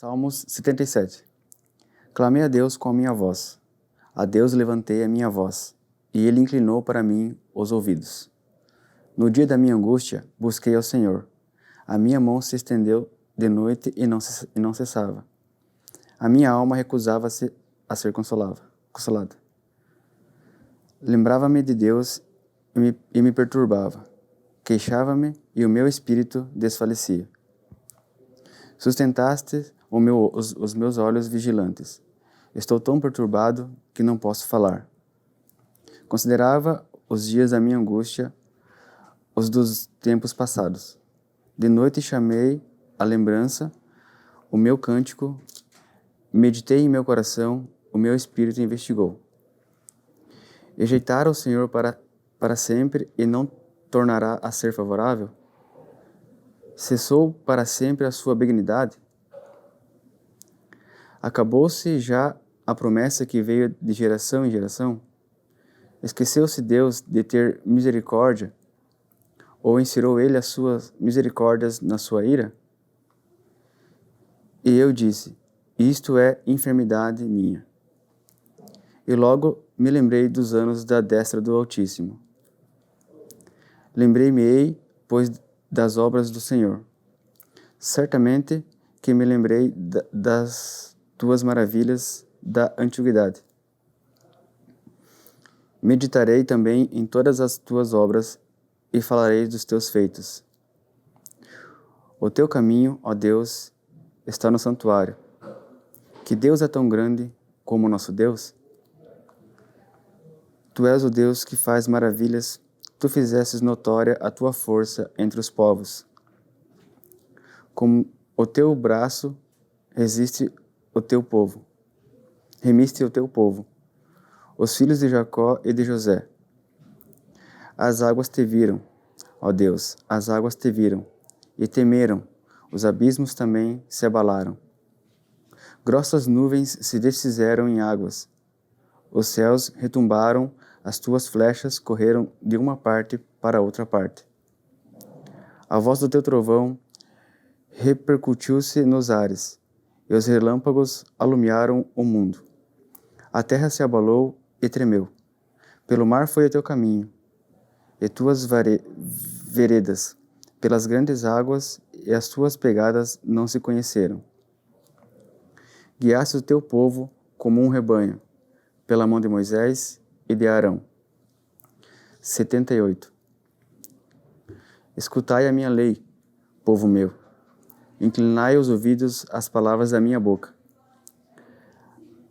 Salmos 77. Clamei a Deus com a minha voz. A Deus levantei a minha voz, e Ele inclinou para mim os ouvidos. No dia da minha angústia, busquei ao Senhor. A minha mão se estendeu de noite e não cessava. A minha alma recusava-se a ser consolada. Lembrava-me de Deus e me perturbava. Queixava-me e o meu espírito desfalecia. Sustentaste os meus olhos vigilantes. Estou tão perturbado que não posso falar. Considerava os dias da minha angústia, os dos tempos passados. De noite chamei a lembrança, o meu cântico, meditei em meu coração, o meu espírito investigou. Rejeitar o Senhor para sempre e não tornará a ser favorável? Cessou para sempre a sua benignidade? Acabou-se já a promessa que veio de geração em geração? Esqueceu-se Deus de ter misericórdia? Ou encerrou ele as suas misericórdias na sua ira? E eu disse, isto é enfermidade minha. E logo me lembrei dos anos da destra do Altíssimo. Lembrei-me-ei, pois, das obras do Senhor. Certamente que me lembrei das tuas maravilhas da antiguidade. Meditarei também em todas as tuas obras e falarei dos teus feitos. O teu caminho, ó Deus, está no santuário. Que Deus é tão grande como o nosso Deus? Tu és o Deus que faz maravilhas, tu fizestes notória a tua força entre os povos. Com o teu braço remiste o teu povo, os filhos de Jacó e de José. As águas te viram, ó Deus, as águas te viram, e temeram, os abismos também se abalaram. Grossas nuvens se desfizeram em águas, os céus retumbaram, as tuas flechas correram de uma parte para outra parte. A voz do teu trovão repercutiu-se nos ares, e os relâmpagos alumiaram o mundo. A terra se abalou e tremeu. Pelo mar foi o teu caminho, e tuas veredas, pelas grandes águas, e as tuas pegadas não se conheceram. Guiaste o teu povo como um rebanho, pela mão de Moisés e de Arão. 78. Escutai a minha lei, povo meu. Inclinai os ouvidos às palavras da minha boca.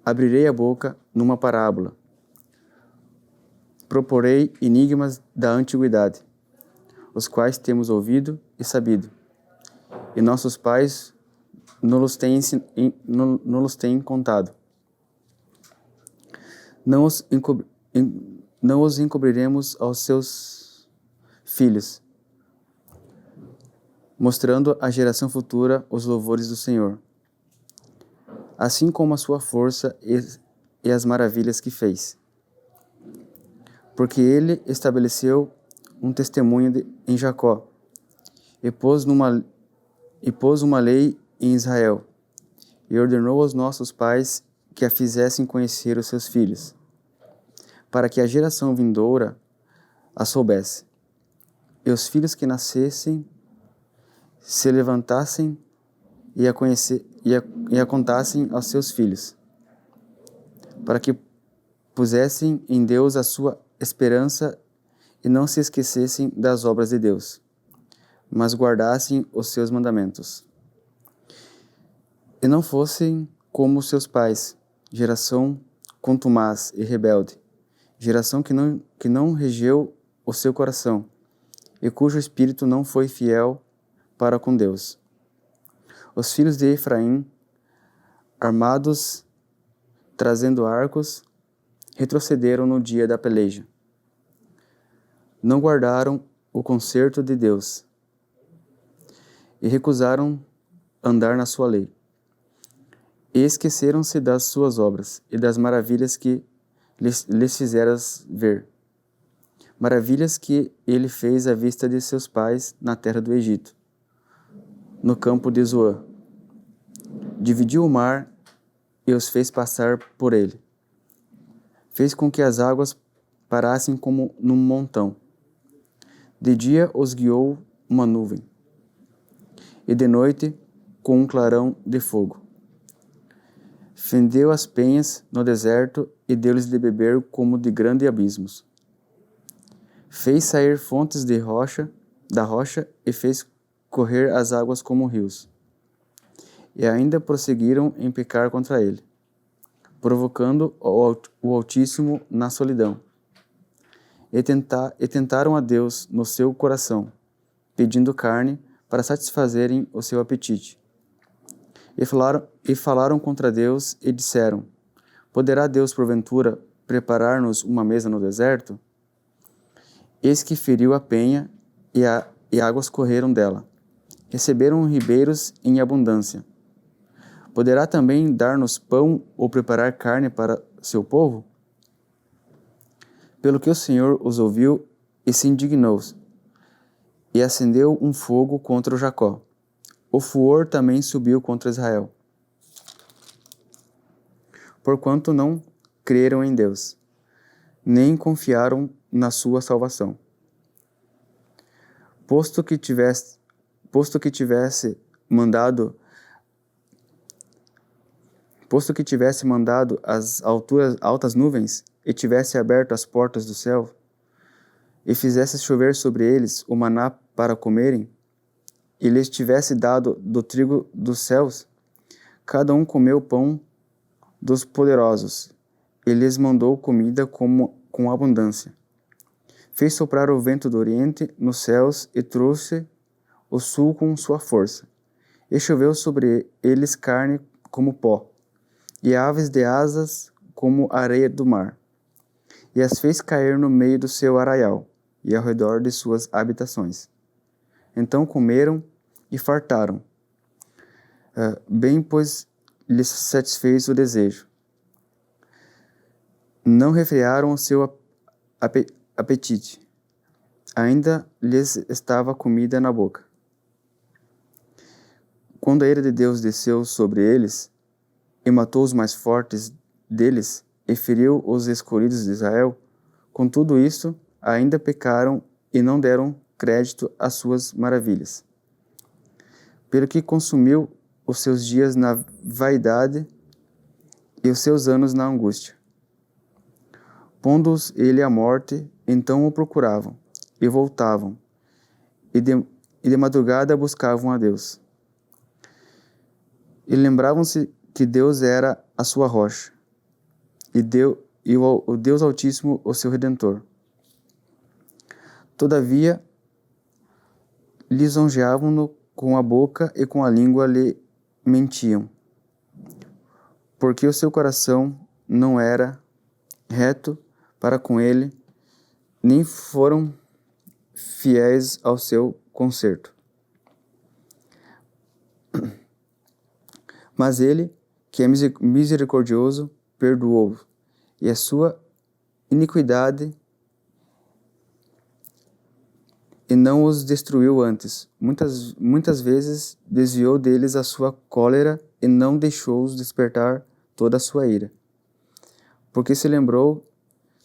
Abrirei a boca numa parábola. Proporei enigmas da antiguidade, os quais temos ouvido e sabido, e nossos pais nos têm contado. Não os encobriremos aos seus filhos, mostrando à geração futura os louvores do Senhor, assim como a sua força e as maravilhas que fez. Porque ele estabeleceu um testemunho em Jacó, e pôs uma lei em Israel, e ordenou aos nossos pais que a fizessem conhecer os seus filhos, para que a geração vindoura a soubesse, e os filhos que nascessem se levantassem e a contassem aos seus filhos, para que pusessem em Deus a sua esperança e não se esquecessem das obras de Deus, mas guardassem os seus mandamentos. E não fossem como seus pais, geração contumaz e rebelde, geração que não regeu o seu coração, e cujo espírito não foi fiel para com Deus. Os filhos de Efraim, armados, trazendo arcos, retrocederam no dia da peleja. Não guardaram o concerto de Deus e recusaram andar na sua lei. E esqueceram-se das suas obras e das maravilhas que lhes fizeras ver. Maravilhas que ele fez à vista de seus pais na terra do Egito, no campo de Zoã. Dividiu o mar e os fez passar por ele. Fez com que as águas parassem como num montão. De dia os guiou uma nuvem, e de noite com um clarão de fogo. Fendeu as penhas no deserto e deu-lhes de beber como de grandes abismos. Fez sair fontes da rocha e fez correr as águas como rios. E ainda prosseguiram em pecar contra ele, provocando o Altíssimo na solidão. E tentaram a Deus no seu coração, pedindo carne para satisfazerem o seu apetite. E falaram contra Deus e disseram: Poderá Deus, porventura, preparar-nos uma mesa no deserto? Eis que feriu a penha e águas correram dela. Receberam ribeiros em abundância. Poderá também dar-nos pão ou preparar carne para seu povo? Pelo que o Senhor os ouviu e se indignou, e acendeu um fogo contra o Jacó. O furor também subiu contra Israel, porquanto não creram em Deus, nem confiaram na sua salvação. Posto que tivesse mandado as altas nuvens, e tivesse aberto as portas do céu, e fizesse chover sobre eles o maná para comerem, e lhes tivesse dado do trigo dos céus, cada um comeu pão dos poderosos, e lhes mandou comida com abundância. Fez soprar o vento do oriente nos céus, e trouxe o sul com sua força. E choveu sobre eles carne como pó, e aves de asas como areia do mar. E as fez cair no meio do seu arraial, e ao redor de suas habitações. Então comeram e fartaram, bem pois lhes satisfez o desejo. Não refrearam o seu apetite, ainda lhes estava comida na boca. Quando a ira de Deus desceu sobre eles, e matou os mais fortes deles, e feriu os escolhidos de Israel, com tudo isso, ainda pecaram e não deram crédito às suas maravilhas. Pelo que consumiu os seus dias na vaidade e os seus anos na angústia. Pondo-os ele à morte, então o procuravam, e voltavam, e de madrugada buscavam a Deus. E lembravam-se que Deus era a sua rocha, e o Deus Altíssimo o seu Redentor. Todavia, lisonjeavam-no com a boca e com a língua lhe mentiam, porque o seu coração não era reto para com ele, nem foram fiéis ao seu conserto. Mas ele, que é misericordioso, perdoou, e a sua iniquidade e não os destruiu antes. Muitas vezes desviou deles a sua cólera e não deixou-os despertar toda a sua ira. Porque se lembrou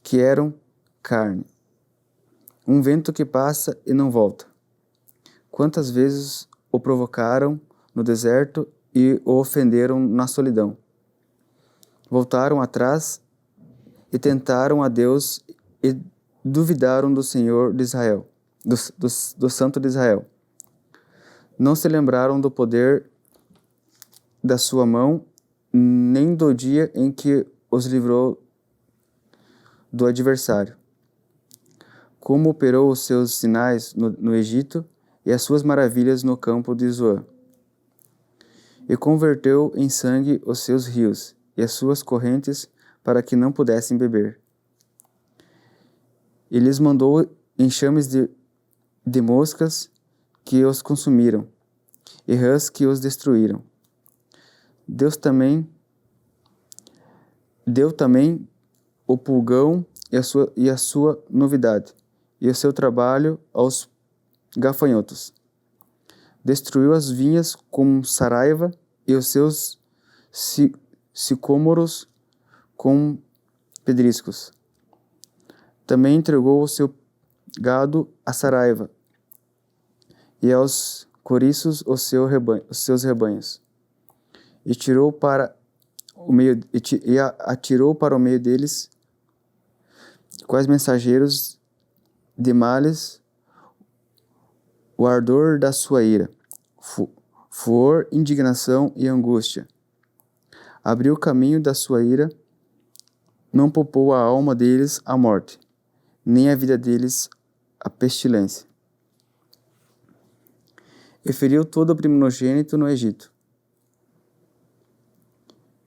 que eram carne, um vento que passa e não volta. Quantas vezes o provocaram no deserto e o ofenderam na solidão. Voltaram atrás e tentaram a Deus e duvidaram do Senhor de Israel, do Santo de Israel. Não se lembraram do poder da sua mão, nem do dia em que os livrou do adversário. Como operou os seus sinais no Egito e as suas maravilhas no campo de Zoan. E converteu em sangue os seus rios e as suas correntes para que não pudessem beber. E lhes mandou enxames de moscas que os consumiram, e rãs que os destruíram. Deu também o pulgão e a sua novidade, e o seu trabalho aos gafanhotos. Destruiu as vinhas com saraiva, e os seus sicômoros com pedriscos. Também entregou o seu gado a Saraiva, e aos coriços os seus rebanhos, e atirou para o meio deles, quais mensageiros de males, o ardor da sua ira, furor, indignação e angústia. Abriu o caminho da sua ira, não poupou a alma deles à morte, nem a vida deles à pestilência. E feriu todo o primogênito no Egito,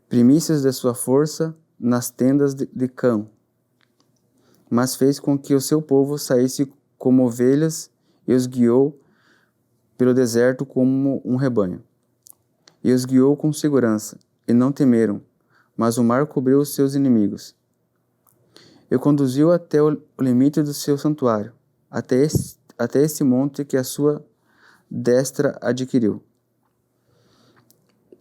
primícias de sua força nas tendas de Cã, mas fez com que o seu povo saísse como ovelhas e os guiou pelo deserto como um rebanho. E os guiou com segurança, e não temeram, mas o mar cobriu os seus inimigos. E conduziu até o limite do seu santuário, até esse monte que a sua destra adquiriu.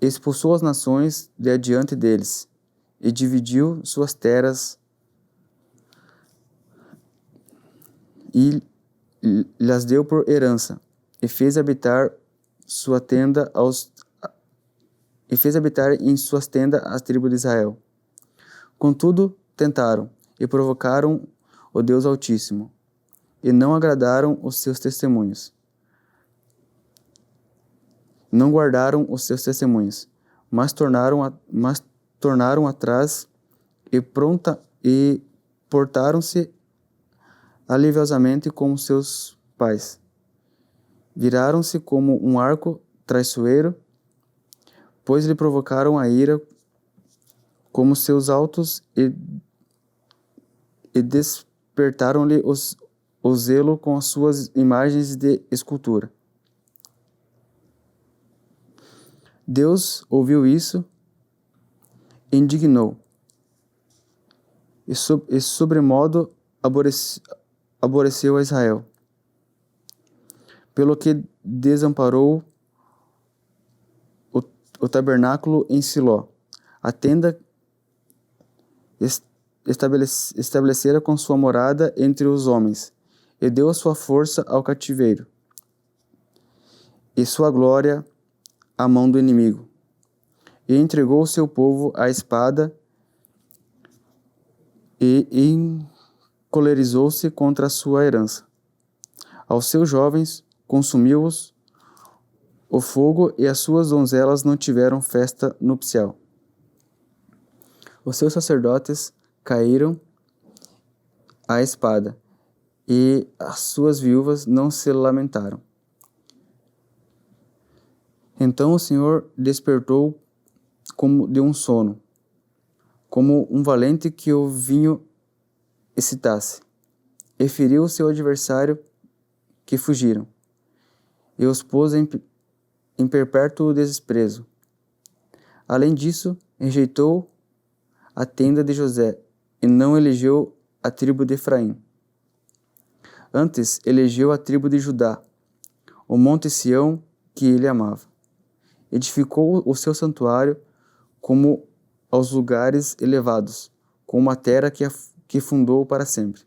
Expulsou as nações de adiante deles, e dividiu suas terras, e lhes deu por herança, e fez habitar em suas tendas as tribos de Israel. Contudo, tentaram e provocaram o Deus Altíssimo, e não agradaram os seus testemunhos. Não guardaram os seus testemunhos, mas tornaram atrás e portaram-se aliviosamente como seus pais. Viraram-se como um arco traiçoeiro, pois lhe provocaram a ira como seus altos e despertaram-lhe o zelo com as suas imagens de escultura. Deus ouviu isso e indignou, e sobremodo aborreceu a Israel, pelo que desamparou o tabernáculo em Siló, a tenda estabelecera com sua morada entre os homens, e deu a sua força ao cativeiro, e sua glória à mão do inimigo, e entregou o seu povo à espada, e encolerizou-se contra a sua herança. Aos seus jovens consumiu-os o fogo, e as suas donzelas não tiveram festa nupcial. Os seus sacerdotes caíram à espada, e as suas viúvas não se lamentaram. Então o Senhor despertou como de um sono, como um valente que o vinho excitasse, e feriu o seu adversário que fugiram, e os pôs em perpétuo desprezo. Além disso, rejeitou a tenda de José, e não elegeu a tribo de Efraim. Antes elegeu a tribo de Judá, o monte Sião que ele amava. Edificou o seu santuário como aos lugares elevados, com uma terra que fundou para sempre.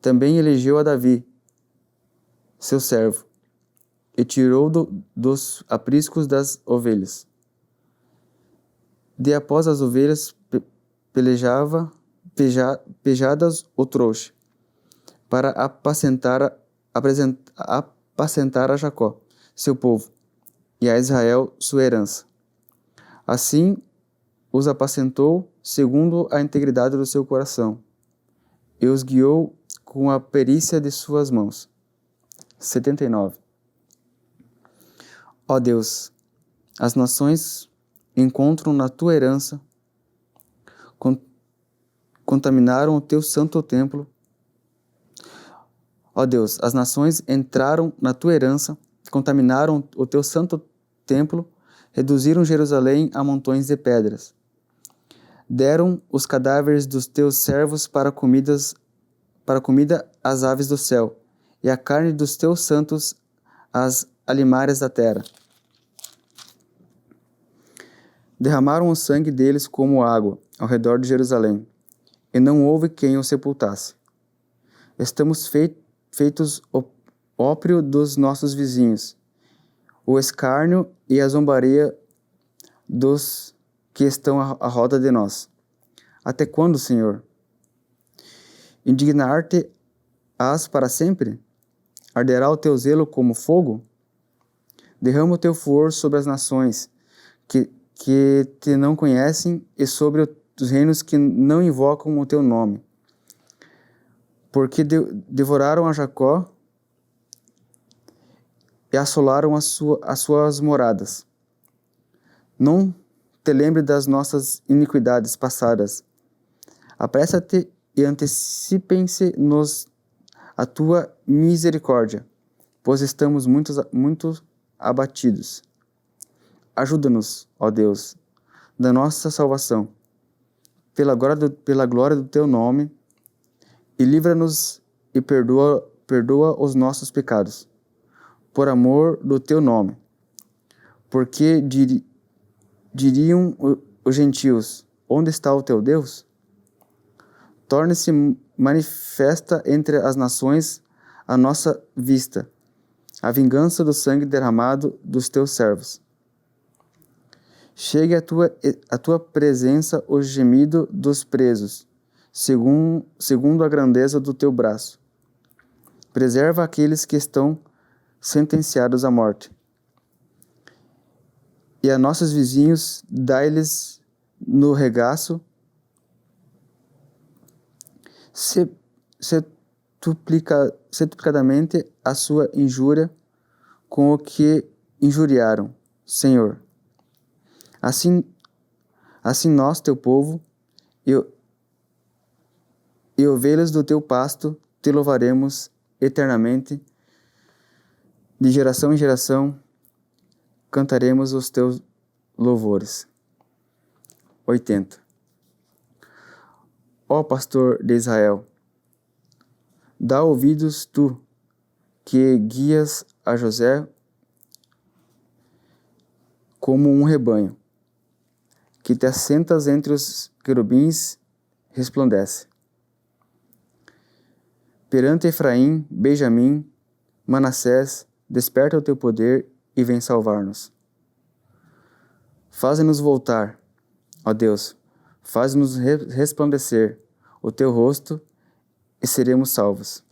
Também elegeu a Davi, seu servo, e tirou dos apriscos das ovelhas. De após as ovelhas pejadas o trouxe, para apacentar a Jacó, seu povo, e a Israel, sua herança. Assim os apacentou segundo a integridade do seu coração, e os guiou com a perícia de suas mãos. 79. Ó Deus, as nações encontram na tua herança, contaminaram o teu santo templo. Ó Deus, as nações entraram na tua herança, contaminaram o teu santo templo, reduziram Jerusalém a montões de pedras. Deram os cadáveres dos teus servos para comida às aves do céu, e a carne dos teus santos às alimárias da terra. Derramaram o sangue deles como água ao redor de Jerusalém, e não houve quem o sepultasse. Estamos feitos óprio dos nossos vizinhos, o escárnio e a zombaria dos que estão à roda de nós. Até quando, Senhor? Indignar-te-ás para sempre? Arderá o teu zelo como fogo? Derrama o teu furor sobre as nações que te não conhecem e sobre os reinos que não invocam o teu nome. Porque devoraram a Jacó e assolaram as suas moradas. Não te lembre das nossas iniquidades passadas. Apressa-te e antecipem-se-nos a tua misericórdia, pois estamos muito abatidos. Ajuda-nos, ó Deus, da nossa salvação, pela glória do teu nome, e livra-nos e perdoa os nossos pecados, por amor do teu nome. Porque diriam os gentios: onde está o teu Deus? Torne-se manifesta entre as nações a nossa vista, a vingança do sangue derramado dos teus servos. Chegue à tua presença o gemido dos presos, segundo a grandeza do teu braço. Preserva aqueles que estão sentenciados à morte. E a nossos vizinhos, dai-lhes no regaço setuplicadamente a sua injúria com o que injuriaram, Senhor. Assim nós, teu povo, e ovelhas do teu pasto, te louvaremos eternamente. De geração em geração, cantaremos os teus louvores. 80. Ó pastor de Israel, dá ouvidos tu, que guias a José como um rebanho, que te assentas entre os querubins, resplandece. Perante Efraim, Benjamim, Manassés, desperta o teu poder e vem salvar-nos. Faze-nos voltar, ó Deus, faze-nos resplandecer o teu rosto e seremos salvos.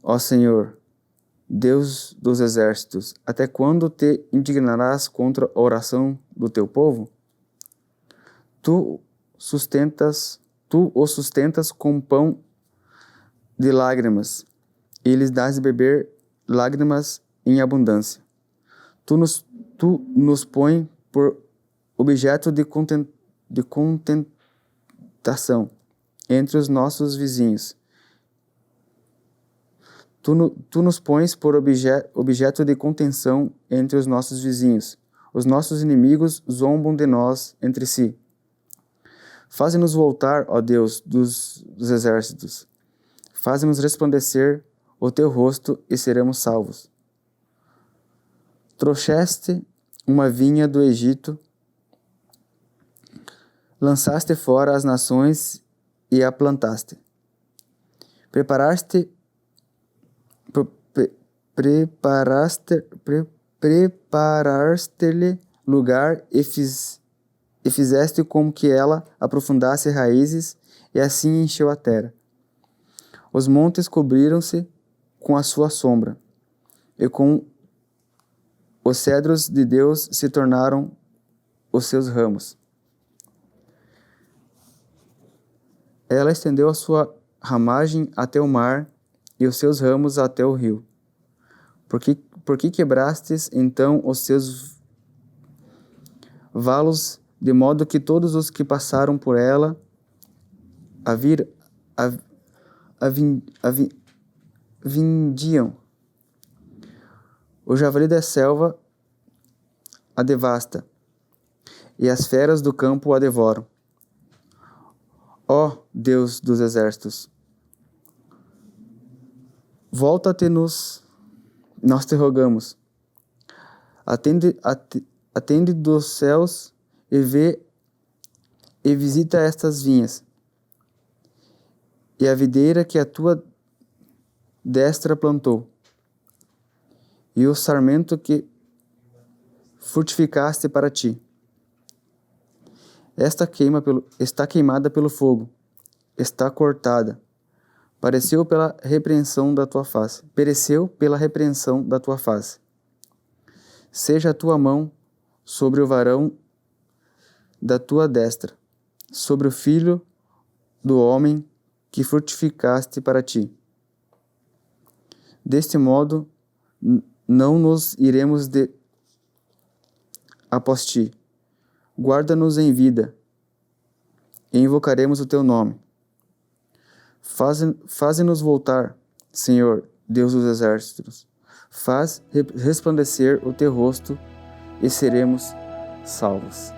Ó Senhor, Deus dos exércitos, até quando te indignarás contra a oração do teu povo? Tu os sustentas com pão de lágrimas, e lhes dás de beber lágrimas em abundância. Tu nos põe por objeto de contentação entre os nossos vizinhos. Tu nos pões por objeto de contenção entre os nossos vizinhos. Os nossos inimigos zombam de nós entre si. Faze-nos voltar, ó Deus dos exércitos. Faze-nos resplandecer o teu rosto e seremos salvos. Trouxeste uma vinha do Egito, lançaste fora as nações e a plantaste. Preparaste-lhe lugar e fizeste como que ela aprofundasse raízes, e assim encheu a terra. Os montes cobriram-se com a sua sombra, e com os cedros de Deus se tornaram os seus ramos. Ela estendeu a sua ramagem até o mar, e os seus ramos até o rio. Por que quebrastes então os seus valos, de modo que todos os que passaram por ela vindiam? O javali da selva a devasta, e as feras do campo a devoram. Ó Deus dos exércitos, volta-te-nos, nós te rogamos. Atende dos céus e vê e visita estas vinhas, e a videira que a tua destra plantou, e o sarmento que frutificaste para ti. Está queimada pelo fogo, está cortada, pereceu pela repreensão da tua face. Seja a tua mão sobre o varão da tua destra, sobre o filho do homem que frutificaste para ti. Deste modo, não nos iremos após ti. Guarda-nos em vida, e invocaremos o teu nome. Faze-nos voltar, Senhor, Deus dos exércitos. Faz resplandecer o teu rosto, e seremos salvos.